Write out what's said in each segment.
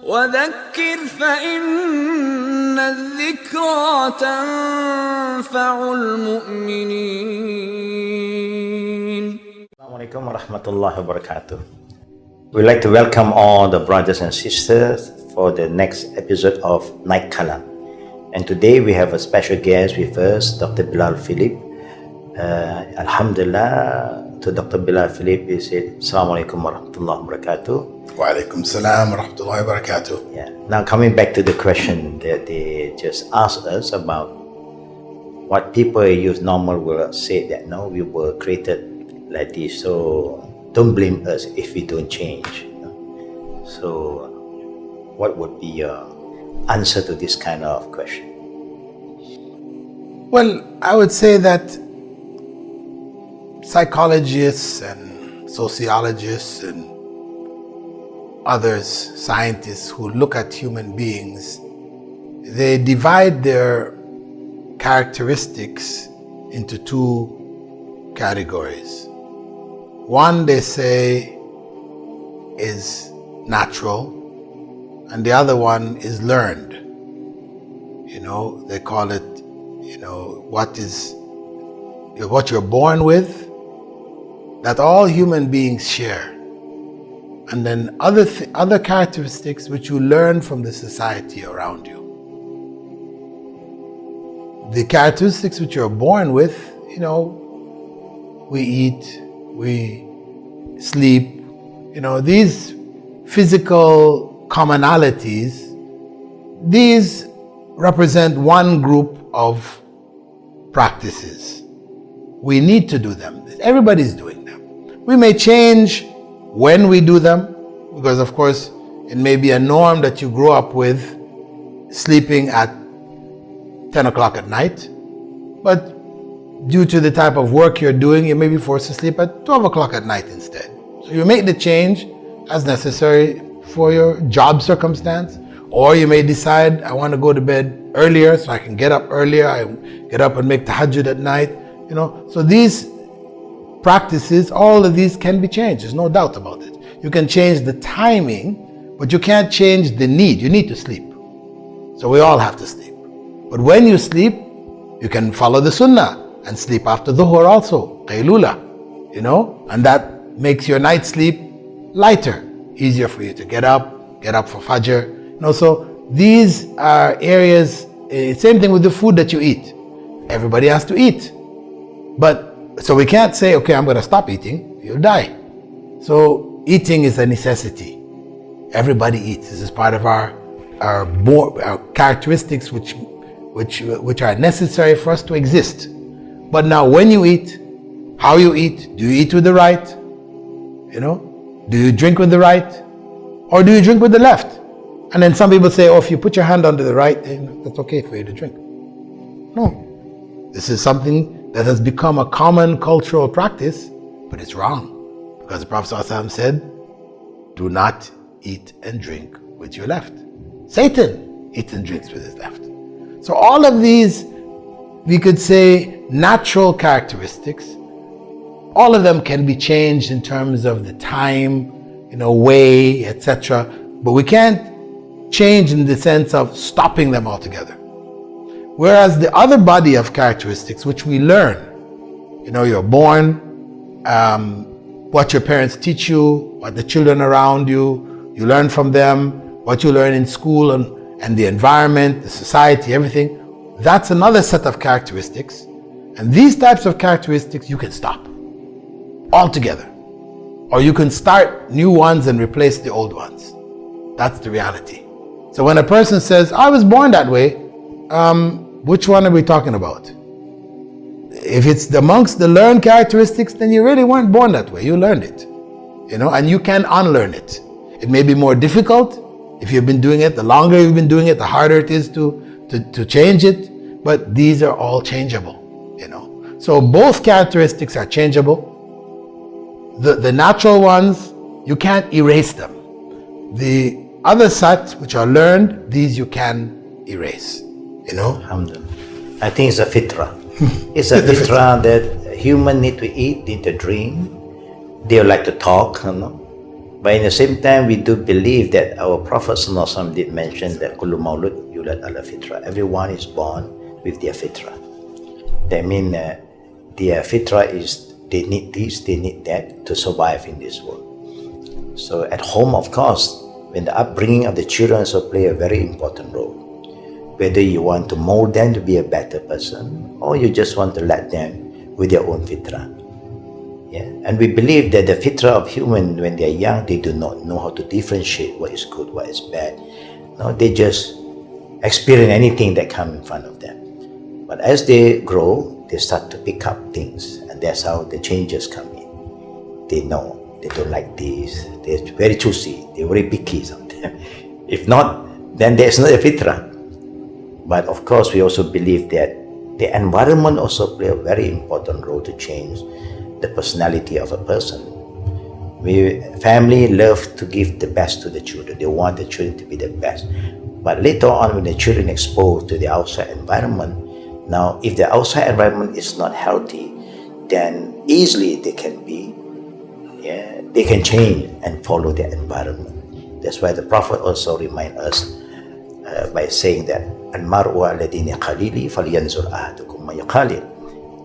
وذكر فإن الذكرى تنفع المؤمنين. Assalamualaikum warahmatullahi wabarakatuh. We'd like to welcome all the brothers and sisters for the next episode of Night Kalam. And today we have a special guest with us, Dr. Bilal Philip. Alhamdulillah, to Dr. Bilal Philip, we said, Assalamualaikum warahmatullahi wabarakatuh. Wa alaikum salam wa rahmatullahi wa barakatuh. Yeah. Now coming back to the question that they just asked us about what people use normal will say that no, we were created like this, so don't blame us if we don't change. So what would be your answer to this kind of question? Well, I would say that psychologists and sociologists and others, scientists who look at human beings, they divide their characteristics into two categories. One, they say, is natural, and the other one is learned. They call it, what you're born with, that all human beings share. And then other characteristics which you learn from the society around you. The characteristics which you're born with, we eat, we sleep, these physical commonalities, these represent one group of practices. We need to do them. Everybody's doing them. We may change when we do them, because of course it may be a norm that you grew up with, sleeping at 10 o'clock at night, but due to the type of work you're doing, you may be forced to sleep at 12 o'clock at night instead. So you make the change as necessary for your job circumstance, or you may decide, I want to go to bed earlier so I can get up earlier, I get up and make tahajjud at night, So these practices, all of these can be changed, there's no doubt about it. You can change the timing, but you can't change the need. You need to sleep. So we all have to sleep. But when you sleep, you can follow the sunnah and sleep after dhuhr also, qaylula, and that makes your night sleep lighter, easier for you to get up for fajr. So these are areas, same thing with the food that you eat. Everybody has to eat. So we can't say, okay, I'm going to stop eating, you'll die. So eating is a necessity. Everybody eats. This is part of our characteristics which are necessary for us to exist. But now when you eat, how you eat, do you eat with the right? Do you drink with the right? Or do you drink with the left? And then some people say, if you put your hand under the right, then that's okay for you to drink. No. This is something that has become a common cultural practice, but it's wrong. Because the Prophet ﷺ said, do not eat and drink with your left. Satan eats and drinks with his left. So all of these, we could say, natural characteristics, all of them can be changed in terms of the time, way, etc. But we can't change in the sense of stopping them altogether. Whereas the other body of characteristics which we learn, you're born, what your parents teach you, what the children around you learn from them, what you learn in school and the environment, the society, everything, that's another set of characteristics. And these types of characteristics you can stop altogether. Or you can start new ones and replace the old ones. That's the reality. So when a person says, I was born that way, which one are we talking about? If it's amongst the learned characteristics, then you really weren't born that way. You learned it, and you can unlearn it. It may be more difficult if you've been doing it. The longer you've been doing it, the harder it is to change it. But these are all changeable, So both characteristics are changeable. The natural ones, you can't erase them. The other sets which are learned, these you can erase. Alhamdulillah. I think it's a fitra. It's a fitra that human need to eat, need to drink. They like to talk, But in the same time, we do believe that our Prophet ﷺ did mention that kullu maulud yulad ala fitra. Everyone is born with their fitra. That means their fitra is they need this, they need that to survive in this world. So at home, of course, when the upbringing of the children also play a very important role. Whether you want to mold them to be a better person, or you just want to let them with their own fitra. Yeah. And we believe that the fitra of human, when they are young, they do not know how to differentiate what is good, what is bad. No, they just experience anything that comes in front of them. But as they grow, they start to pick up things, and that's how the changes come in. They know they don't like this. They're very choosy. They're very picky sometimes. If not, then there's not a fitra. But of course, we also believe that the environment also plays a very important role to change the personality of a person. Family love to give the best to the children. They want the children to be the best. But later on, when the children exposed to the outside environment, now if the outside environment is not healthy, then easily they can be, they can change and follow the environment. That's why the Prophet also reminds us by saying that al-mar'u alladhina qalili falyanzur ahadukum ma yaqalil.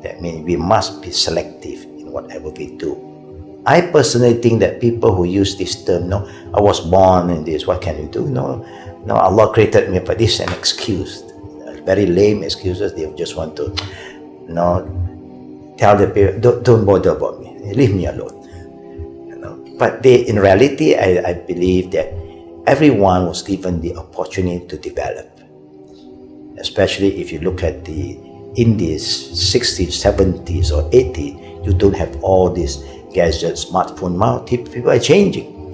That means we must be selective in whatever we do. I personally think that people who use this term, no, I was born in this, what can you do? No, Allah created me for this, an excuse. Very lame excuses. They just want to, tell the people, don't bother about me, leave me alone. But in reality, I believe that everyone was given the opportunity to develop. Especially if you look at in the 60s, 70s or 80s, you don't have all these gadgets, smartphone. Now people are changing.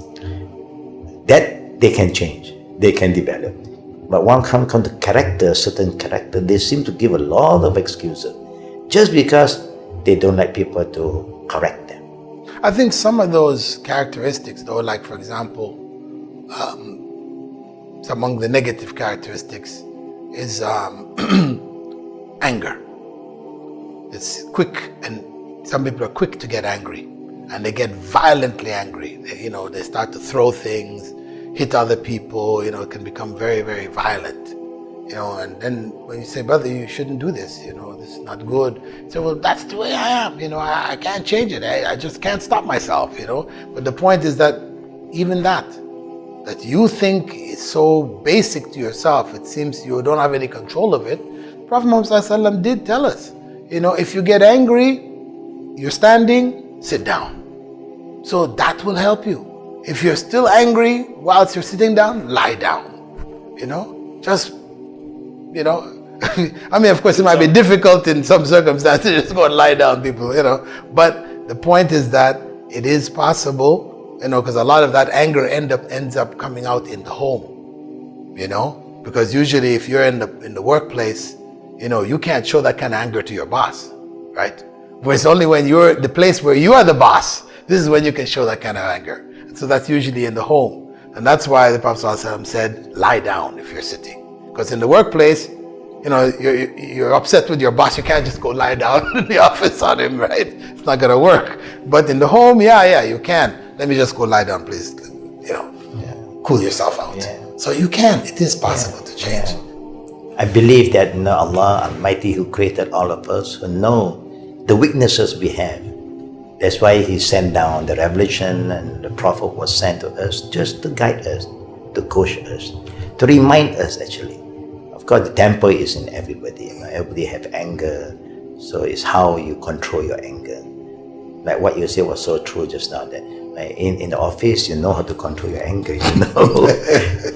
That they can change, they can develop. But one comes to character, certain character, they seem to give a lot of excuses just because they don't like people to correct them. I think some of those characteristics, though, like for example, among the negative characteristics is anger. It's quick, and some people are quick to get angry, and they get violently angry. They start to throw things, hit other people. It can become very, very violent. And then when you say, brother, you shouldn't do this, this is not good. So, well, that's the way I am, I can't change it. I just can't stop myself, But the point is that even that you think is so basic to yourself, it seems you don't have any control of it. Prophet Muhammad ﷺ did tell us, if you get angry, you're standing, sit down. So that will help you. If you're still angry whilst you're sitting down, lie down. I mean, of course, it might be difficult in some circumstances, just go and lie down, people, But the point is that it is possible, because a lot of that anger ends up coming out in the home, because usually if you're in the workplace, you can't show that kind of anger to your boss, right? But it's only when you're the place where you are the boss, this is when you can show that kind of anger. So that's usually in the home. And that's why the Prophet ﷺ said, lie down if you're sitting. Because in the workplace, you're upset with your boss, you can't just go lie down in the office on him, right? It's not going to work. But in the home, you can. Let me just go lie down, please. Cool yourself out. Yeah. So you can. It is possible to change. I believe that Allah Almighty, who created all of us, who know the weaknesses we have. That's why He sent down the revelation, and the Prophet was sent to us just to guide us, to coach us, to remind us actually. Of course, the temper is in everybody. Everybody have anger. So it's how you control your anger. Like what you said was so true just now, that in the office, you know how to control your anger,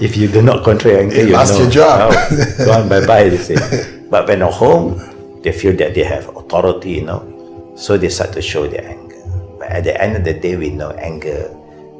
If you do not control your anger, you lost your job. Go on, bye-bye, they say. But when at home, they feel that they have authority, so they start to show their anger. But at the end of the day, we know anger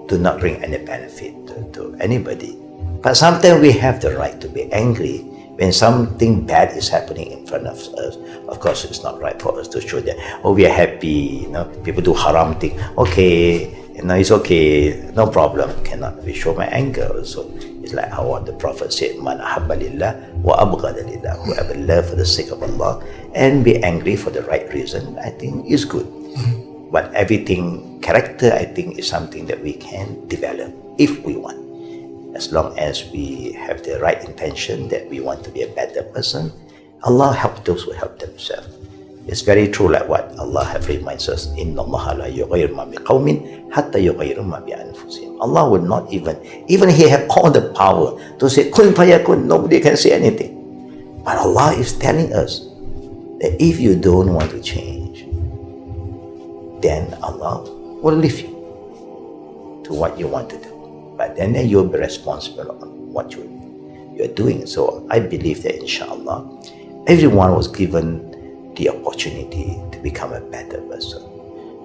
do not bring any benefit to anybody. But sometimes we have the right to be angry when something bad is happening in front of us. Of course, it's not right for us to show that, we are happy, people do haram thing. Okay, it's okay, no problem. Cannot we show my anger also. It's like how the Prophet said, Man ahabba lillah wa abghada lillah. Whoever love for the sake of Allah and be angry for the right reason, I think is good. But everything, character, I think, is something that we can develop if we want. As long as we have the right intention that we want to be a better person, Allah help those who help themselves. It's very true, like what Allah have reminds us, Inna Allah la yughayyiru ma biqawmin hatta yughayyiru ma bi anfusihim. Allah would not even He have all the power to say kun fayakun, nobody can say anything. But Allah is telling us that if you don't want to change, then Allah will leave you to what you want to do. But then you'll be responsible on what you're doing. So I believe that inshallah, everyone was given the opportunity to become a better person.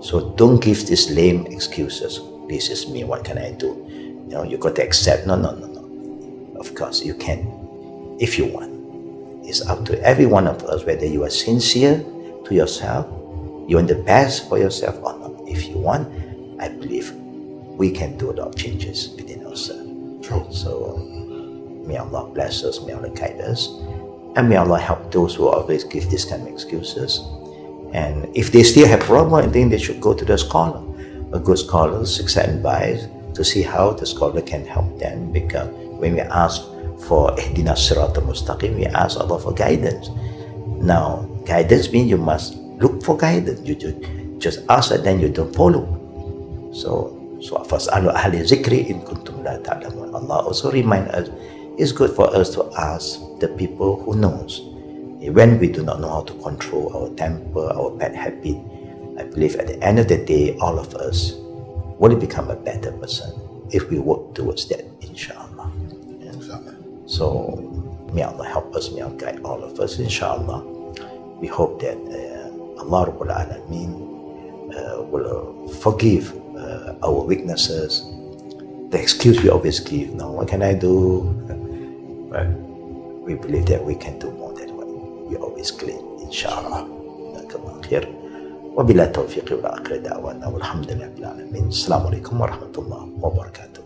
So don't give these lame excuses. This is me, what can I do? You got to accept. No. Of course you can, if you want. It's up to every one of us whether you are sincere to yourself, you want the best for yourself or not. If you want, I believe we can do a lot of changes within ourselves. True. So may Allah bless us, may Allah guide us, and may Allah help those who always give this kind of excuses. And if they still have problem, I think they should go to the scholar, a good scholar, seek advice to see how the scholar can help them. Because when we ask for Ihdina Siratal Mustaqim, we ask Allah for guidance. Now, guidance means you must look for guidance. You just ask and then you don't follow. So fas'alu ahli zikri in kuntum la ta'lamun. Allah also remind us, it's good for us to ask the people who knows. When we do not know how to control our temper, our bad habit, I believe at the end of the day, all of us will become a better person if we work towards that, inshallah. So may Allah help us, may Allah guide all of us, inshallah. We hope that Allah Rabbul Alameen will forgive our weaknesses, the excuse we always give. Now, what can I do? But we believe that we can do more than what we always claim, inshallah. Jazakallah khair. Wa bila tawfiq wa akhir da'wana walhamdulillahi rabbil alamin. Assalamu alaikum wa rahmatullahi wa barakatuh.